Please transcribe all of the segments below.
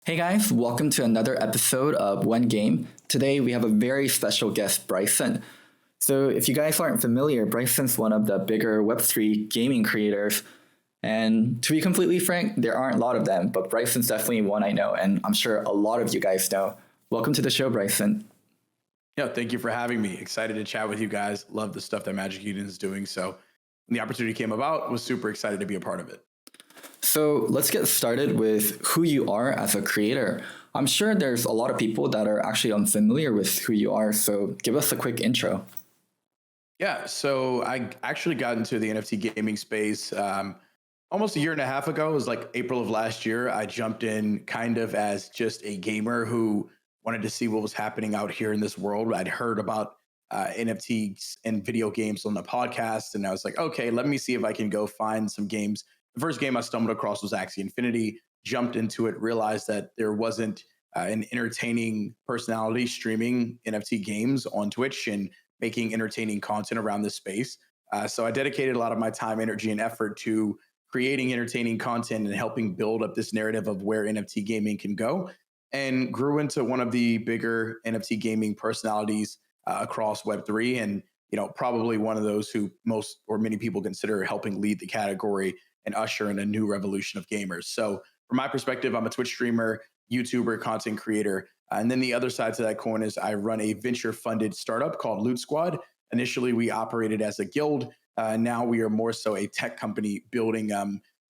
Hey guys, welcome to another episode of One Game. Today we have a very special guest, Bryson. So, if you guys aren't familiar, Bryson's one of the bigger Web3 gaming creators. And to be completely frank, there aren't a lot of them, but Bryson's definitely one I know, and I'm sure a lot of you guys know. Welcome to the show, Bryson. Yeah, thank you for having me. Excited to chat with you guys. Love the stuff that Magic Eden is doing. So when the opportunity came about, was super excited to be a part of it. So let's get started with who you are as a creator. I'm sure there's a lot of people that are actually unfamiliar with who you are, so give us a quick intro. Yeah, so I actually got into the NFT gaming space almost a year and a half ago. It was like April of last year. I jumped in kind of as just a gamer who wanted to see what was happening out here in this world. I'd heard about NFTs and video games on the podcast, and I was like, okay, let me see if I can go find some games. The first game I stumbled across was Axie Infinity. Jumped into it, realized that there wasn't an entertaining personality streaming NFT games on Twitch and making entertaining content around this space. So I dedicated a lot of my time, energy, and effort to creating entertaining content and helping build up this narrative of where NFT gaming can go, and grew into one of the bigger NFT gaming personalities across Web3, and probably one of those who most or many people consider helping lead the category and usher in a new revolution of gamers. So from my perspective, I'm a Twitch streamer, YouTuber, content creator. And then the other side to that coin is I run a venture funded startup called Loot Squad. Initially, we operated as a guild. Now we are more so a tech company building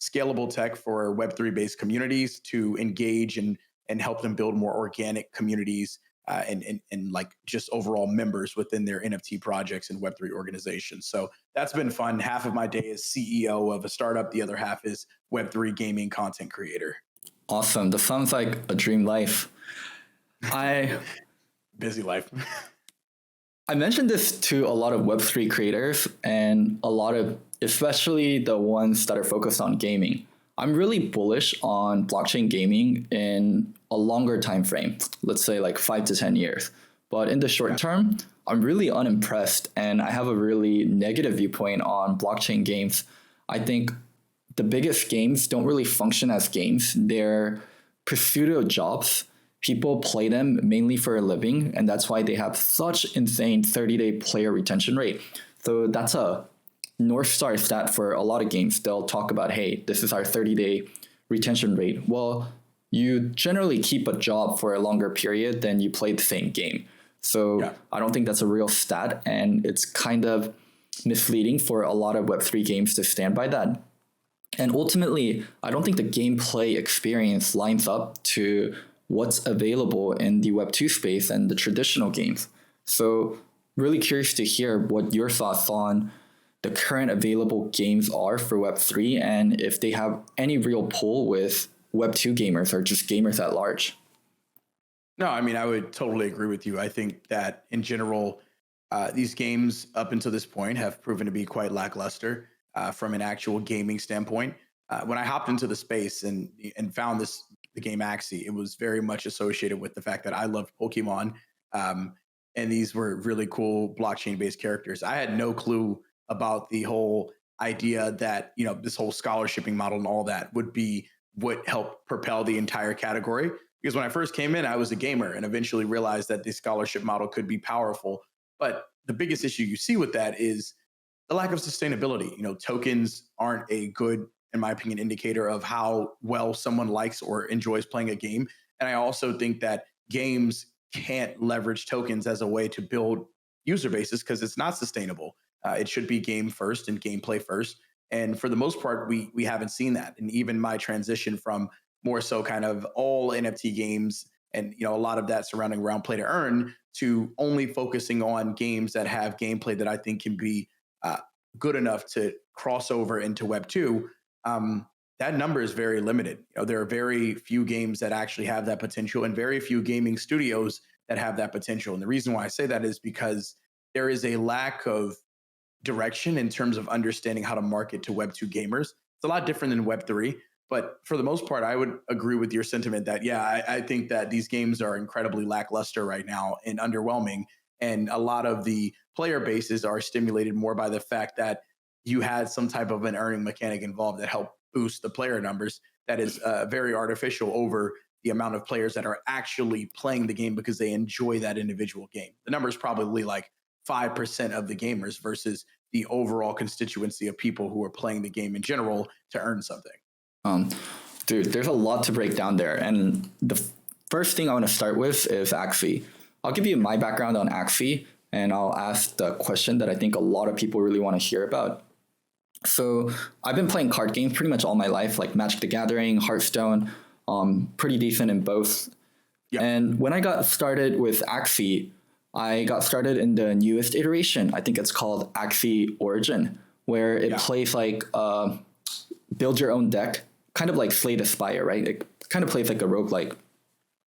scalable tech for Web3 based communities to engage and help them build more organic communities and like just overall members within their NFT projects and Web3 organizations. So that's been fun. Half of my day is CEO of a startup, the other half is Web3 gaming content creator. Awesome. That sounds like a dream life. I Busy life. I mentioned this to a lot of Web3 creators and a lot of, especially the ones that are focused on gaming. I'm really bullish on blockchain gaming in a longer time frame, let's say like 5 to 10 years. But in the short term, I'm really unimpressed and I have a really negative viewpoint on blockchain games. I think the biggest games don't really function as games. They're pseudo jobs. People play them mainly for a living, and that's why they have such insane 30-day player retention rate. So that's a North Star stat for a lot of games. They'll talk about, hey, this is our 30-day retention rate. Well, you generally keep a job for a longer period than you play the same game. So yeah. I don't think that's a real stat, and it's kind of misleading for a lot of Web3 games to stand by that. And ultimately, I don't think the gameplay experience lines up to what's available in the Web2 space and the traditional games. So really curious to hear what your thoughts on the current available games are for Web3 and if they have any real pull with Web2 gamers or just gamers at large. No, I mean, I would totally agree with you. I think that in general, these games up until this point have proven to be quite lackluster from an actual gaming standpoint. When I hopped into the space and found the game Axie, it was very much associated with the fact that I loved Pokemon, and these were really cool blockchain based characters. I had no clue about the whole idea that this whole scholarshiping model and all that would be what helped propel the entire category. Because when I first came in, I was a gamer and eventually realized that the scholarship model could be powerful. But the biggest issue you see with that is the lack of sustainability. Tokens aren't a good, in my opinion, indicator of how well someone likes or enjoys playing a game. And I also think that games can't leverage tokens as a way to build user bases because it's not sustainable. It should be game first and gameplay first. And for the most part, we haven't seen that. And even my transition from more so kind of all NFT games and a lot of that surrounding around play to earn to only focusing on games that have gameplay that I think can be good enough to cross over into Web 2, that number is very limited. There are very few games that actually have that potential and very few gaming studios that have that potential. And the reason why I say that is because there is a lack of direction in terms of understanding how to market to Web 2 gamers. It's a lot different than Web 3. But for the most part, I would agree with your sentiment that, yeah, I think that these games are incredibly lackluster right now and underwhelming. And a lot of the player bases are stimulated more by the fact that you had some type of an earning mechanic involved that helped boost the player numbers that is very artificial over the amount of players that are actually playing the game because they enjoy that individual game. The number is probably like 5% of the gamers versus the overall constituency of people who are playing the game in general to earn something. Um, Dude, there's a lot to break down there. And the first thing I want to start with is Axie. I'll give you my background on Axie, and I'll ask the question that I think a lot of people really want to hear about. So I've been playing card games pretty much all my life, like Magic the Gathering, Hearthstone, pretty decent in both. Yeah. And when I got started with Axie, I got started in the newest iteration. I think it's called Axie Origin, where it plays like build your own deck, kind of like Slay the Spire, right? It kind of plays like a roguelike.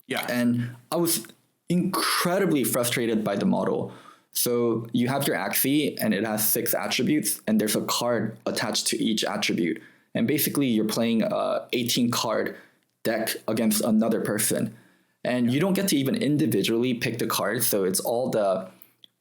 Yeah. And I was incredibly frustrated by the model. So you have your Axie and it has 6 attributes and there's a card attached to each attribute. And basically you're playing a 18 card deck against another person. And you don't get to even individually pick the cards. So it's all the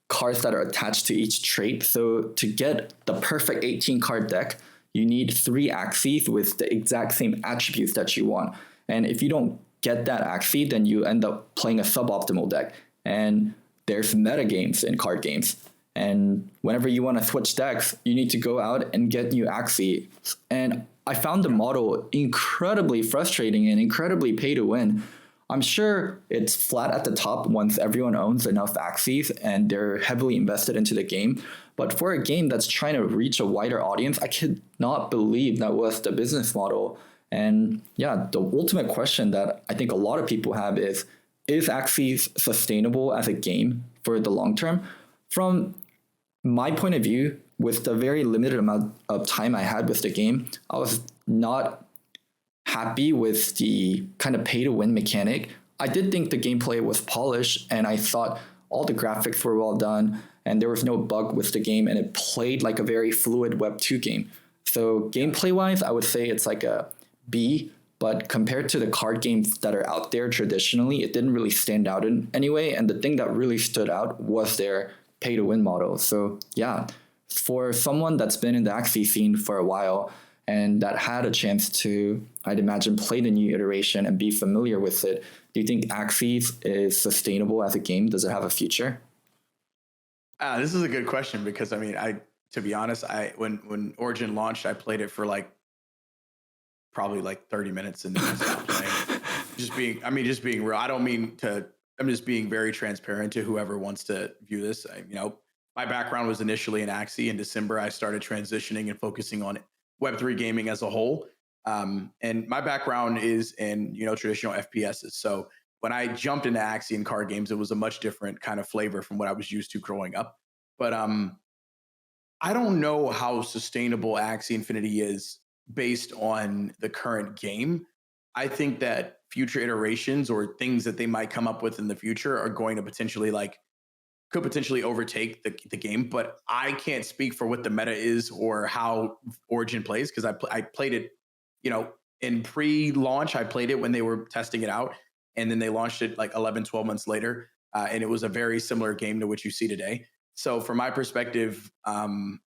cards that are attached to each trait. So to get the perfect 18 card deck, you need 3 Axies with the exact same attributes that you want. And if you don't get that Axie, then you end up playing a suboptimal deck. And there's meta games in card games. And whenever you want to switch decks, you need to go out and get new Axie. And I found the model incredibly frustrating and incredibly pay to win. I'm sure it's flat at the top once everyone owns enough Axies and they're heavily invested into the game. But for a game that's trying to reach a wider audience, I could not believe that was the business model. And yeah, the ultimate question that I think a lot of people have is Axie sustainable as a game for the long term? From my point of view, with the very limited amount of time I had with the game, I was not happy with the kind of pay to win mechanic. I did think the gameplay was polished and I thought all the graphics were well done and there was no bug with the game and it played like a very fluid Web 2 game. So gameplay wise, I would say it's like a B, but compared to the card games that are out there traditionally, it didn't really stand out in any way. And the thing that really stood out was their pay to win model. So yeah, for someone that's been in the Axie scene for a while and that had a chance to, I'd imagine, play the new iteration and be familiar with it, do you think Axie is sustainable as a game? Does it have a future? This is a good question because to be honest, when Origin launched, I played it for probably 30 minutes and then I stopped playing. Just being real. I'm just being very transparent to whoever wants to view this. My background was initially in Axie. In December, I started transitioning and focusing on Web3 gaming as a whole. And my background is in, traditional FPSs. So when I jumped into Axie and card games, it was a much different kind of flavor from what I was used to growing up. But I don't know how sustainable Axie Infinity is based on the current game. I think that future iterations or things that they might come up with in the future are going to could potentially overtake the game, but I can't speak for what the meta is or how Origin plays because I played it, in pre-launch. I played it when they were testing it out, and then they launched it 11, 12 months later, and it was a very similar game to what you see today. So from my perspective, I'm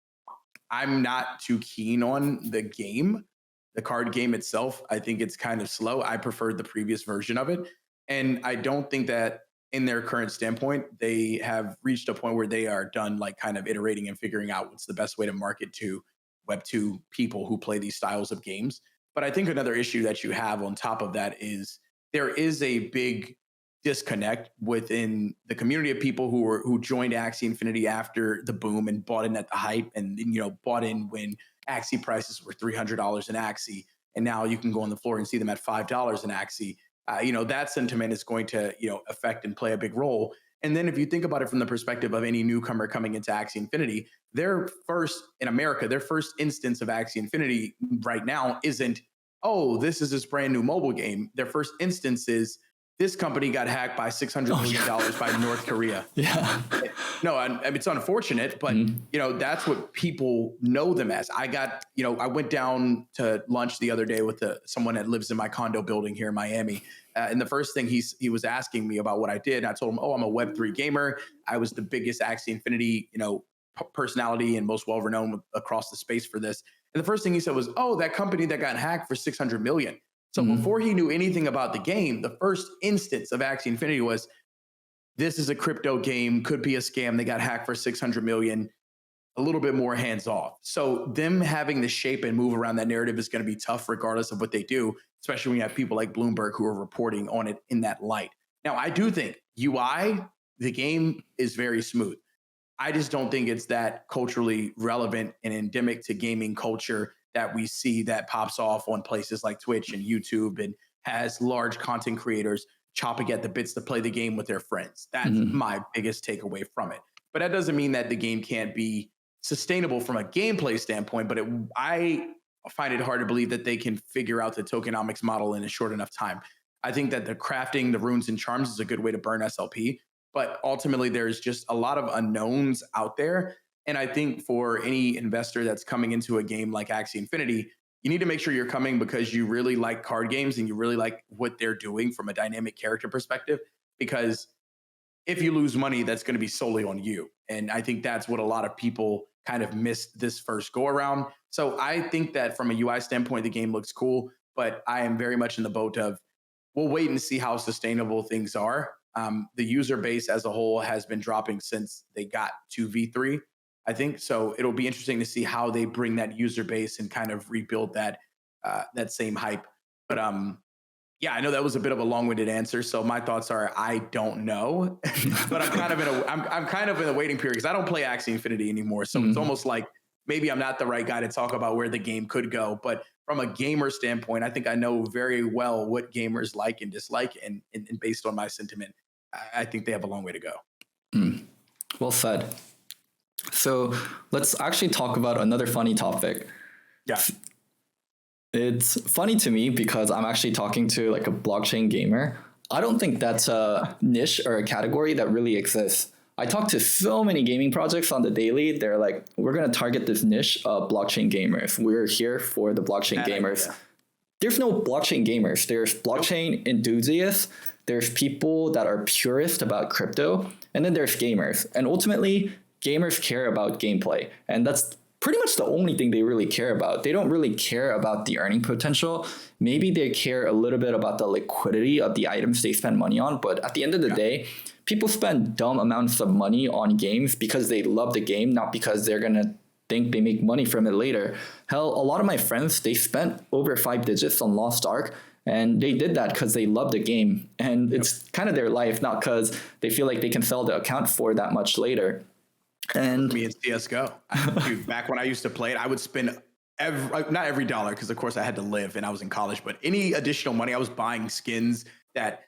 not too keen on the game, the card game itself. I think it's kind of slow. I preferred the previous version of it, and I don't think that in their current standpoint, they have reached a point where they are done kind of iterating and figuring out what's the best way to market to Web 2 people who play these styles of games. But I think another issue that you have on top of that is there is a big disconnect within the community of people who joined Axie Infinity after the boom and bought in at the hype and bought in when Axie prices were $300 an Axie, and now you can go on the floor and see them at $5 an Axie. That sentiment is going to, affect and play a big role. And then if you think about it from the perspective of any newcomer coming into Axie Infinity, their first instance of Axie Infinity right now isn't, oh, this is this brand new mobile game. Their first instance is this company got hacked by $600 million by North Korea. Yeah. No, and it's unfortunate, but that's what people know them as. I went down to lunch the other day with someone that lives in my condo building here in Miami. And the first thing he was asking me about what I did, I told him, oh, I'm a Web3 gamer. I was the biggest Axie Infinity, personality and most well-renowned across the space for this. And the first thing he said was, oh, that company that got hacked for $600 million. So before he knew anything about the game, the first instance of Axie Infinity was, this is a crypto game, could be a scam. They got hacked for 600 million, a little bit more hands off. So them having to shape and move around that narrative is going to be tough regardless of what they do, especially when you have people like Bloomberg who are reporting on it in that light. Now, I do think UI, the game is very smooth. I just don't think it's that culturally relevant and endemic to gaming culture that we see that pops off on places like Twitch and YouTube and has large content creators chopping at the bits to play the game with their friends. That's my biggest takeaway from it. But that doesn't mean that the game can't be sustainable from a gameplay standpoint, but I find it hard to believe that they can figure out the tokenomics model in a short enough time. I think that the crafting the runes and charms is a good way to burn SLP, but ultimately there's just a lot of unknowns out there. And I think for any investor that's coming into a game like Axie Infinity, you need to make sure you're coming because you really like card games and you really like what they're doing from a dynamic character perspective, because if you lose money, that's going to be solely on you. And I think that's what a lot of people kind of missed this first go around. So I think that from a UI standpoint, the game looks cool, but I am very much in the boat of, we'll wait and see how sustainable things are. The user base as a whole has been dropping since they got to V3, I think. So it'll be interesting to see how they bring that user base and kind of rebuild that same hype. But yeah, I know that was a bit of a long-winded answer. So my thoughts are, I don't know, but I'm kind of in a waiting period because I don't play Axie Infinity anymore. So it's almost like maybe I'm not the right guy to talk about where the game could go. But from a gamer standpoint, I think I know very well what gamers like and dislike. And based on my sentiment, I think they have a long way to go. Well said. So let's actually talk about another funny topic. Yeah. It's funny to me because I'm actually talking to like a blockchain gamer. I don't think that's a niche or a category that really exists. I talk to so many gaming projects on the daily. They're like, we're going to target this niche of blockchain gamers. We're here for the blockchain gamers. Idea. There's no blockchain gamers. There's blockchain enthusiasts. There's people that are purist about crypto. And then there's gamers. And ultimately, gamers care about gameplay. And that's pretty much the only thing they really care about. They don't really care about the earning potential. Maybe they care a little bit about the liquidity of the items they spend money on. But at the end of the day, people spend dumb amounts of money on games because they love the game, not because they're going to think they make money from it later. Hell, a lot of my friends, they spent over 5 digits on Lost Ark, and they did that because they love the game. And it's kind of their life, not because they feel like they can sell the account for that much later. And me and CSGO. Dude, back when I used to play it, I would spend not every dollar, because of course I had to live and I was in college, but any additional money, I was buying skins that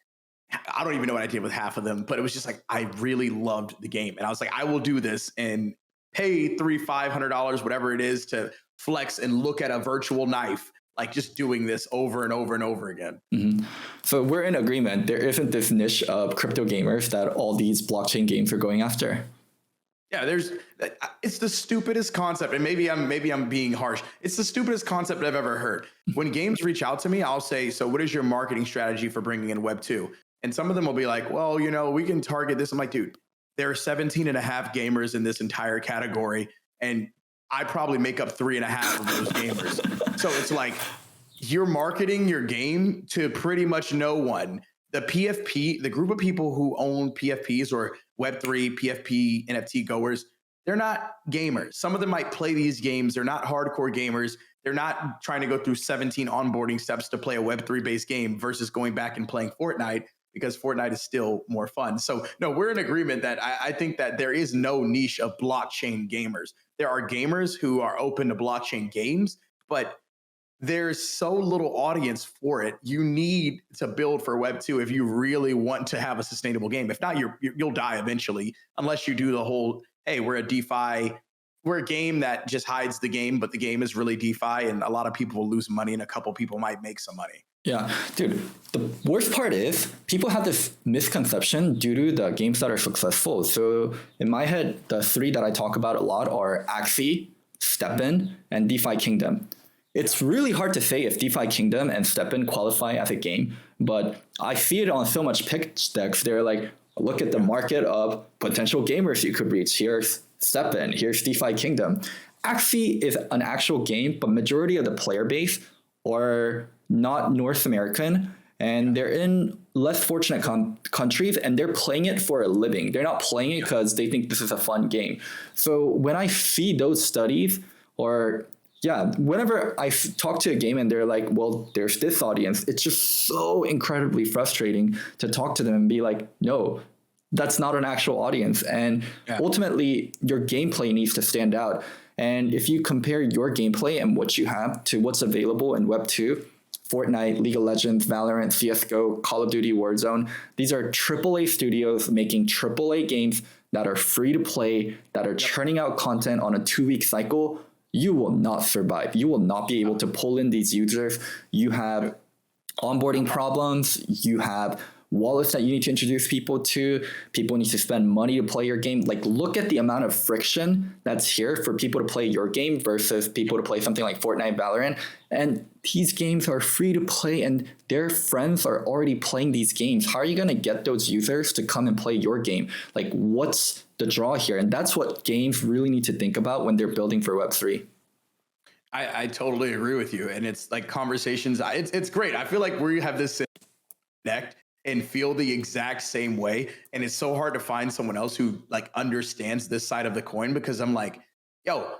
I don't even know what I did with half of them, but it was just like, I really loved the game. And I was like, I will do this and pay $500, whatever it is, to flex and look at a virtual knife, like just doing this over and over and over again. Mm-hmm. So we're in agreement. There isn't this niche of crypto gamers that all these blockchain games are going after. Yeah, it's the stupidest concept, and maybe I'm being harsh. It's the stupidest concept I've ever heard. When games reach out to me, I'll say, so what is your marketing strategy for bringing in Web 2? And some of them will be like, well, we can target this. I'm like, dude, there are 17 and a half gamers in this entire category, and I probably make up 3.5 of those gamers. So it's like, you're marketing your game to pretty much no one. The PFP, the group of people who own PFPs or Web3, PFP, NFT goers, they're not gamers. Some of them might play these games. They're not hardcore gamers. They're not trying to go through 17 onboarding steps to play a Web3 based game versus going back and playing Fortnite, because Fortnite is still more fun. So no, we're in agreement that I think that there is no niche of blockchain gamers. There are gamers who are open to blockchain games, but there's so little audience for it. You need to build for Web 2 if you really want to have a sustainable game. If not, you'll die eventually, unless you do the whole, hey, we're a game that just hides the game, but the game is really DeFi, and a lot of people will lose money and a couple people might make some money. Yeah, dude, the worst part is people have this misconception due to the games that are successful. So in my head, the 3 that I talk about a lot are Axie, STEPN, and DeFi Kingdom. It's really hard to say if DeFi Kingdom and STEPN qualify as a game, but I see it on so much pitch decks. They're like, look at the market of potential gamers you could reach. Here's STEPN, here's DeFi Kingdom. Axie is an actual game, but majority of the player base or not North American, and they're in less fortunate countries, and they're playing it for a living. They're not playing it because they think this is a fun game. So when I see those studies, or yeah, whenever I talk to a game and they're like, well, there's this audience, it's just so incredibly frustrating to talk to them and be like, no, that's not an actual audience. And ultimately, your gameplay needs to stand out. And if you compare your gameplay and what you have to what's available in Web 2, Fortnite, League of Legends, Valorant, CSGO, Call of Duty, Warzone, these are AAA studios making AAA games that are free to play, that are churning out content on a 2-week cycle. You will not survive. You will not be able to pull in these users. You have onboarding problems. You have wallets that you need to introduce people to. People need to spend money to play your game. Like, look at the amount of friction that's here for people to play your game versus people to play something like Fortnite, Valorant. And these games are free to play, and their friends are already playing these games. How are you going to get those users to come and play your game? Like, what's the draw here? And that's what games really need to think about when they're building for Web3. I totally agree with you. And it's like conversations. It's great. I feel like we have this connect and feel the exact same way. And it's so hard to find someone else who like understands this side of the coin, because I'm like, yo,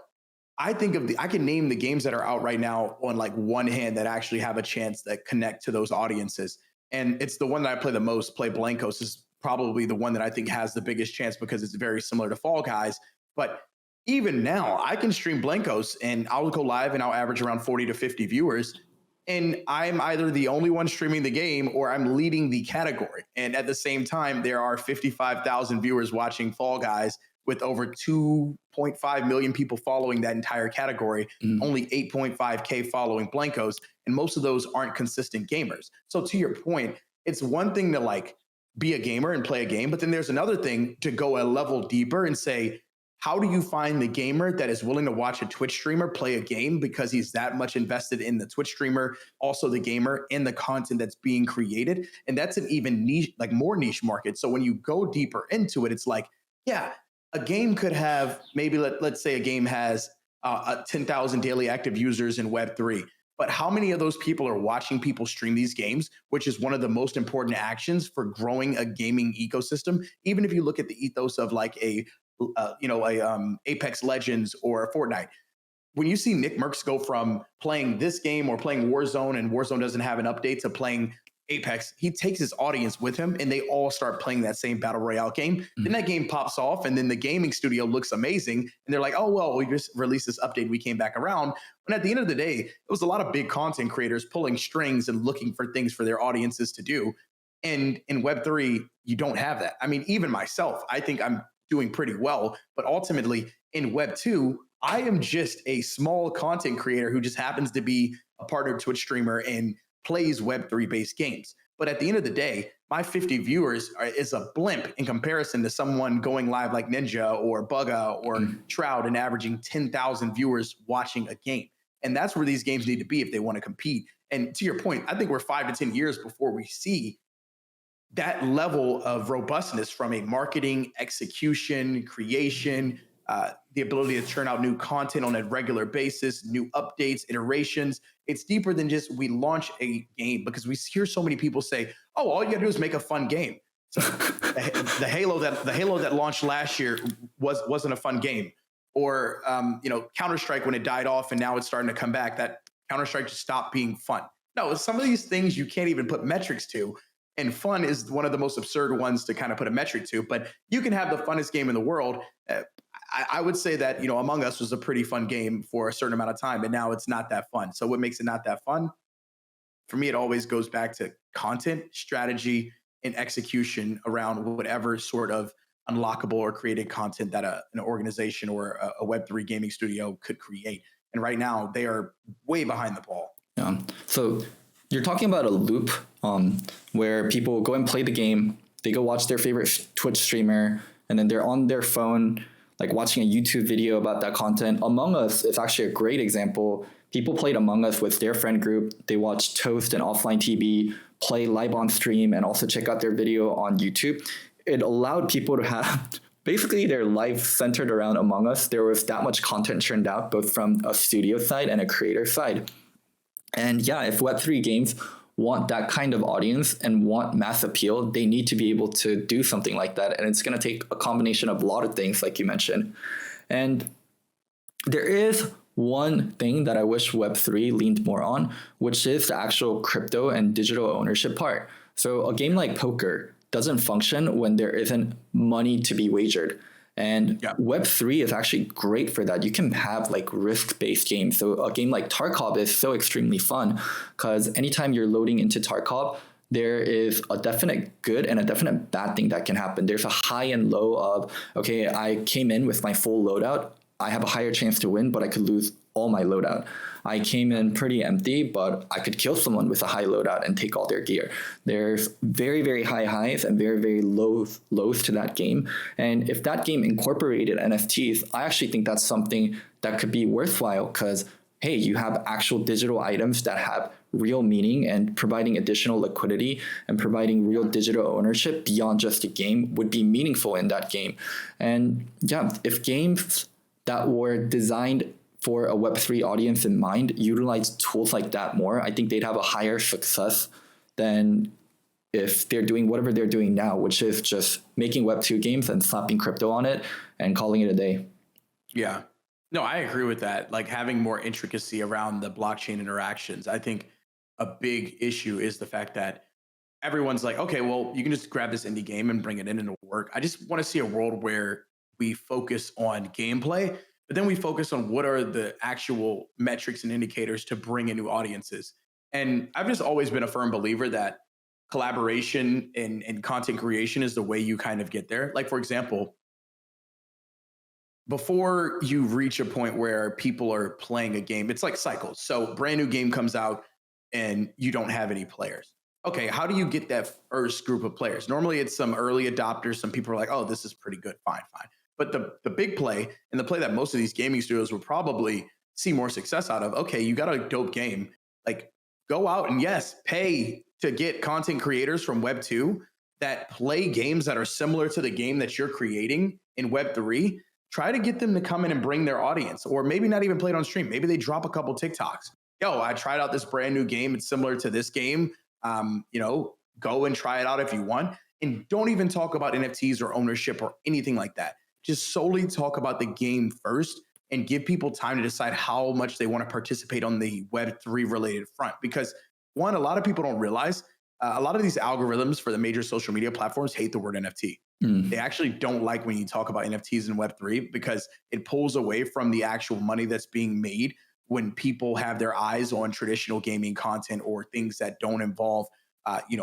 I can name the games that are out right now on like one hand that actually have a chance that connect to those audiences. And it's the one that I play the most. Play Blankos is probably the one that I think has the biggest chance because it's very similar to Fall Guys. But even now, I can stream Blankos and I'll go live and I'll average around 40 to 50 viewers. And I'm either the only one streaming the game or I'm leading the category. And at the same time, there are 55,000 viewers watching Fall Guys with over 2.5 million people following that entire category, only 8.5K following Blankos. And most of those aren't consistent gamers. So to your point, it's one thing to like be a gamer and play a game, but then there's another thing to go a level deeper and say, how do you find the gamer that is willing to watch a Twitch streamer play a game because he's that much invested in the Twitch streamer, also the gamer, and the content that's being created? And that's an even niche, like more niche market. So when you go deeper into it, it's like, yeah, a game could have maybe let's say a game has 10,000 daily active users in Web3. But how many of those people are watching people stream these games, which is one of the most important actions for growing a gaming ecosystem? Even if you look at the ethos of like a Apex Legends or a Fortnite, when you see Nick Merckx go from playing this game or playing Warzone, and Warzone doesn't have an update, to playing Apex, he takes his audience with him and they all start playing that same battle royale game. Then that game pops off and then the gaming studio looks amazing and they're like, oh, well, we just released this update, we came back around. And at the end of the day, it was a lot of big content creators pulling strings and looking for things for their audiences to do. And in Web3, you don't have that. I mean, even myself, I think I'm doing pretty well, but ultimately in Web 2, I am just a small content creator who just happens to be a partner Twitch streamer and plays Web3 based games. But at the end of the day, my 50 viewers is a blimp in comparison to someone going live like Ninja or Bugga or Shroud and averaging 10,000 viewers watching a game. And that's where these games need to be if they want to compete. And to your point, I think we're 5 to 10 years before we see that level of robustness from a marketing, execution, creation, the ability to churn out new content on a regular basis, new updates, iterations. It's deeper than just we launch a game, because we hear so many people say, oh, all you gotta do is make a fun game. So the Halo that launched last year wasn't a fun game. Or Counter-Strike, when it died off and now it's starting to come back, that Counter-Strike just stopped being fun. No, some of these things you can't even put metrics to. And fun is one of the most absurd ones to kind of put a metric to, but you can have the funnest game in the world. I would say that, Among Us was a pretty fun game for a certain amount of time, and now it's not that fun. So what makes it not that fun? For me, it always goes back to content, strategy, and execution around whatever sort of unlockable or created content that an organization or a Web3 gaming studio could create. And right now, they are way behind the ball. Yeah. So you're talking about a loop where people go and play the game, they go watch their favorite Twitch streamer, and then they're on their phone, like watching a YouTube video about that content. Among Us is actually a great example. People played Among Us with their friend group. They watched Toast and Offline TV play live on stream and also check out their video on YouTube. It allowed people to have basically their life centered around Among Us. There was that much content churned out, both from a studio side and a creator side. And yeah, if Web3 games want that kind of audience and want mass appeal, they need to be able to do something like that. And it's going to take a combination of a lot of things, like you mentioned. And there is one thing that I wish Web3 leaned more on, which is the actual crypto and digital ownership part. So a game like poker doesn't function when there isn't money to be wagered. And Yeah. Web3 is actually great for that. You can have like risk-based games. So a game like Tarkov is so extremely fun because anytime you're loading into Tarkov, there is a definite good and a definite bad thing that can happen. There's a high and low of, okay, I came in with my full loadout. I have a higher chance to win, but I could lose all my loadout. I came in pretty empty, but I could kill someone with a high loadout and take all their gear. There's very, very high highs and very, very lows to that game. And if that game incorporated NFTs, I actually think that's something that could be worthwhile because, hey, you have actual digital items that have real meaning, and providing additional liquidity and providing real digital ownership beyond just a game would be meaningful in that game. And yeah, if games that were designed for a Web3 audience in mind utilize tools like that more, I think they'd have a higher success than if they're doing whatever they're doing now, which is just making Web2 games and slapping crypto on it and calling it a day. Yeah. No, I agree with that. Like having more intricacy around the blockchain interactions. I think a big issue is the fact that everyone's like, okay, well, you can just grab this indie game and bring it in and it'll work. I just want to see a world where we focus on gameplay, but then we focus on what are the actual metrics and indicators to bring in new audiences. And I've just always been a firm believer that collaboration and content creation is the way you kind of get there. Like, for example, before you reach a point where people are playing a game, it's like cycles. So brand new game comes out and you don't have any players. Okay, how do you get that first group of players? Normally it's some early adopters. Some people are like, oh, this is pretty good. Fine, fine. But the big play and the play that most of these gaming studios will probably see more success out of, okay, you got a dope game. Like go out and yes, pay to get content creators from Web 2 that play games that are similar to the game that you're creating in Web 3. Try to get them to come in and bring their audience, or maybe not even play it on stream. Maybe they drop a couple TikToks. Yo, I tried out this brand new game. It's similar to this game. Go and try it out if you want. And don't even talk about NFTs or ownership or anything like that. Just solely talk about the game first and give people time to decide how much they want to participate on the Web3 related front. Because one, a lot of people don't realize a lot of these algorithms for the major social media platforms hate the word NFT. They actually don't like when you talk about NFTs in Web3 because it pulls away from the actual money that's being made when people have their eyes on traditional gaming content or things that don't involve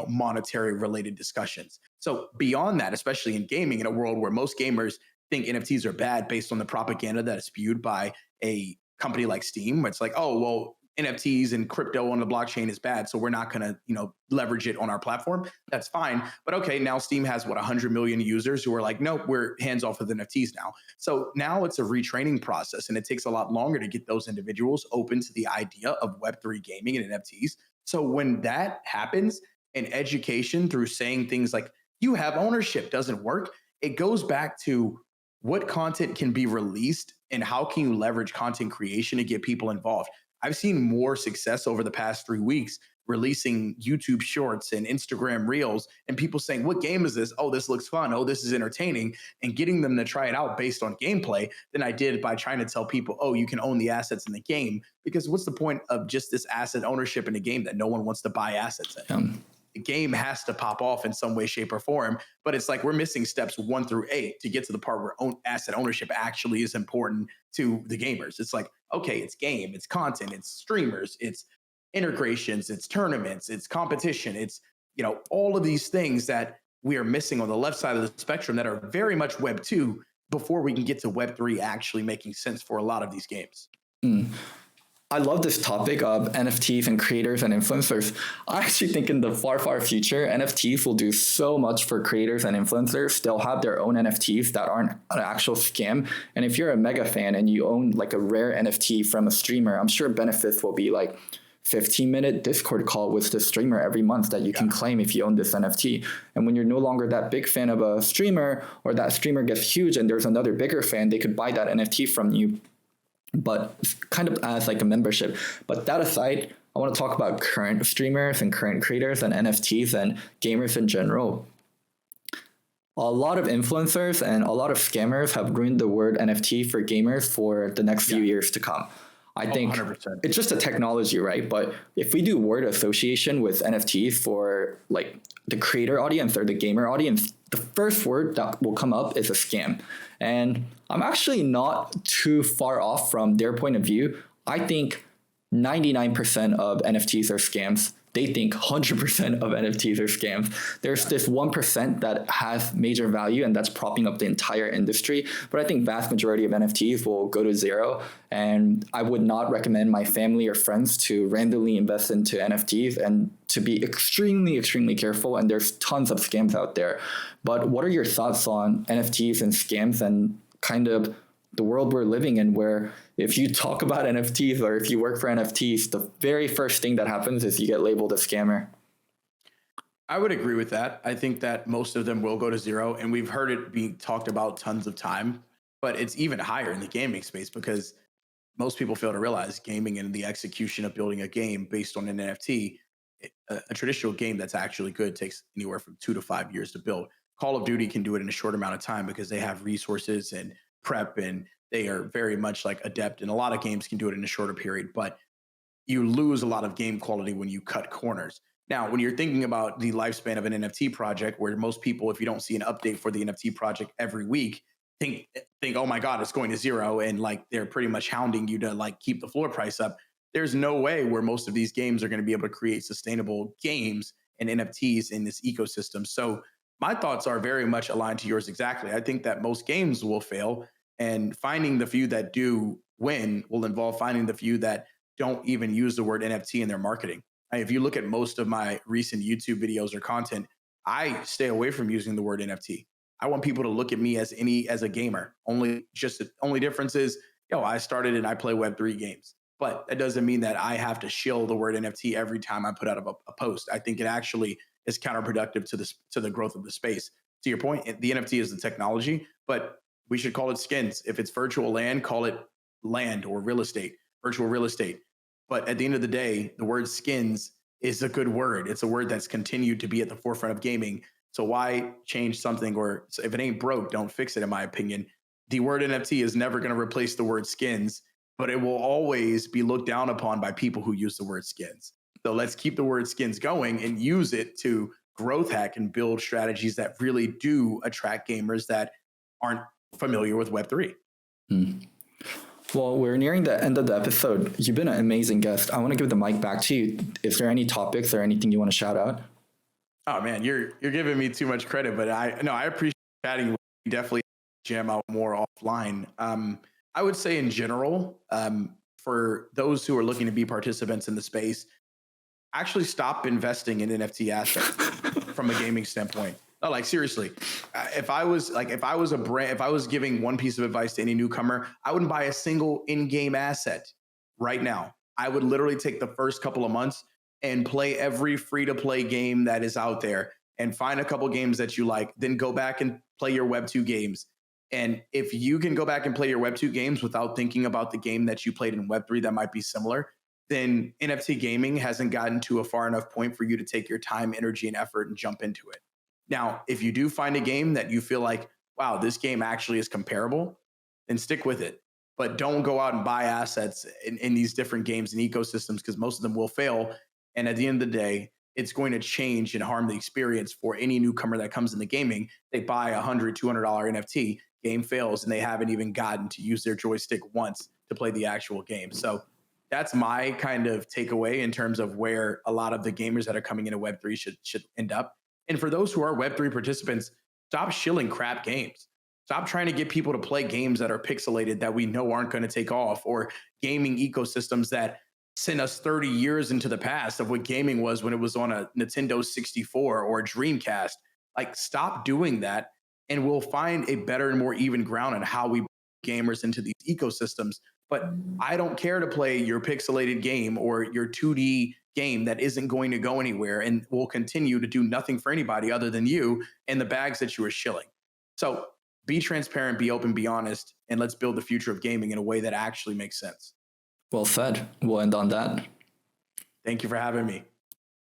monetary related discussions. So beyond that, especially in gaming, in a world where most gamers think NFTs are bad based on the propaganda that is spewed by a company like Steam, where it's like, oh, well, NFTs and crypto on the blockchain is bad, so we're not going to, leverage it on our platform. That's fine. But okay, now Steam has 100 million users who are like, nope, we're hands off of the NFTs now. So now it's a retraining process, and it takes a lot longer to get those individuals open to the idea of Web3 gaming and NFTs. So when that happens, and education through saying things like you have ownership doesn't work, it goes back to what content can be released and how can you leverage content creation to get people involved. I've seen more success over the past 3 weeks releasing YouTube shorts and Instagram reels and people saying, what game is this? Oh, this looks fun. Oh, this is entertaining, and getting them to try it out based on gameplay than I did by trying to tell people, oh, you can own the assets in the game. Because what's the point of just this asset ownership in a game that no one wants to buy assets in? The game has to pop off in some way, shape, or form. But it's like we're missing steps 1 through 8 to get to the part where asset ownership actually is important to the gamers. It's like, okay, it's game, it's content, it's streamers, it's integrations, it's tournaments, it's competition, it's all of these things that we are missing on the left side of the spectrum that are very much Web 2 before we can get to Web 3 actually making sense for a lot of these games. I love this topic of NFTs and creators and influencers. I actually think in the far, far future, NFTs will do so much for creators and influencers. They'll have their own NFTs that aren't an actual scam. And if you're a mega fan and you own like a rare NFT from a streamer, I'm sure benefits will be like 15-minute Discord call with the streamer every month that you can claim if you own this NFT. And when you're no longer that big fan of a streamer, or that streamer gets huge and there's another bigger fan, they could buy that NFT from you, but kind of as like a membership. But that aside, I want to talk about current streamers and current creators and NFTs and gamers in general. A lot of influencers and a lot of scammers have ruined the word NFT for gamers for the next few years to come. I think 100%. it's just a technology, right? But if we do word association with NFTs for like the creator audience or the gamer audience, the first word that will come up is a scam. And I'm actually not too far off from their point of view. I think 99% of NFTs are scams. They think 100% of NFTs are scams. There's this 1% that has major value and that's propping up the entire industry. But I think vast majority of NFTs will go to zero. And I would not recommend my family or friends to randomly invest into NFTs and to be extremely, extremely careful. And there's tons of scams out there. But what are your thoughts on NFTs and scams and kind of the world we're living in, where if you talk about NFTs or if you work for NFTs, the very first thing that happens is you get labeled a scammer? I would agree with that. I think that most of them will go to zero, and we've heard it being talked about tons of time, but it's even higher in the gaming space because most people fail to realize gaming and the execution of building a game based on an NFT, a traditional game that's actually good takes anywhere from 2 to 5 years to build. Call of Duty can do it in a short amount of time because they have resources and prep, and they are very much like adept, and a lot of games can do it in a shorter period, but you lose a lot of game quality when you cut corners. Now, when you're thinking about the lifespan of an NFT project, where most people, if you don't see an update for the NFT project every week, think, oh my God, it's going to zero, and like they're pretty much hounding you to like keep the floor price up. There's no way where most of these games are going to be able to create sustainable games and NFTs in this ecosystem. So my thoughts are very much aligned to yours exactly. I think that most games will fail, and finding the few that do win will involve finding the few that don't even use the word NFT in their marketing. If you look at most of my recent YouTube videos or content, I stay away from using the word NFT. I want people to look at me as a gamer. Only difference is, I started and I play Web3 games. But that doesn't mean that I have to shill the word NFT every time I put out a post. I think it actually is counterproductive to the growth of the space. To your point, the NFT is the technology, but we should call it skins. If it's virtual land, call it land or real estate, virtual real estate. But at the end of the day, the word skins is a good word. It's a word that's continued to be at the forefront of gaming. So why change something, or if it ain't broke, don't fix it, in my opinion. The word NFT is never going to replace the word skins, but it will always be looked down upon by people who use the word skins. So let's keep the word skins going and use it to growth hack and build strategies that really do attract gamers that aren't familiar with Web3. Well, we're nearing the end of the episode. You've been an amazing guest. I want to give the mic back to you. Is there any topics or anything you want to shout out? Oh man, you're giving me too much credit, but I appreciate chatting. We definitely jam out more offline. I would say in general, for those who are looking to be participants in the space, actually stop investing in NFT assets from a gaming standpoint. No, like seriously, if I was giving one piece of advice to any newcomer, I wouldn't buy a single in-game asset right now. I would literally take the first couple of months and play every free-to-play game that is out there and find a couple games that you like, then go back and play your Web2 games. And if you can go back and play your Web2 games without thinking about the game that you played in Web3 that might be similar, then NFT gaming hasn't gotten to a far enough point for you to take your time, energy, and effort and jump into it. Now, if you do find a game that you feel like, wow, this game actually is comparable, then stick with it. But don't go out and buy assets in these different games and ecosystems, because most of them will fail. And at the end of the day, it's going to change and harm the experience for any newcomer that comes into gaming. They buy $100, $200 NFT, game fails, and they haven't even gotten to use their joystick once to play the actual game. So that's my kind of takeaway in terms of where a lot of the gamers that are coming into Web3 should end up. And for those who are Web3 participants, stop shilling crap games. Stop trying to get people to play games that are pixelated that we know aren't going to take off, or gaming ecosystems that sent us 30 years into the past of what gaming was when it was on a Nintendo 64 or a Dreamcast. Like, stop doing that, and we'll find a better and more even ground on how we bring gamers into these ecosystems. But I don't care to play your pixelated game or your 2D game that isn't going to go anywhere and will continue to do nothing for anybody other than you and the bags that you are shilling. So be transparent, be open, be honest, and let's build the future of gaming in a way that actually makes sense. Well said. We'll end on that. Thank Thank you for having me.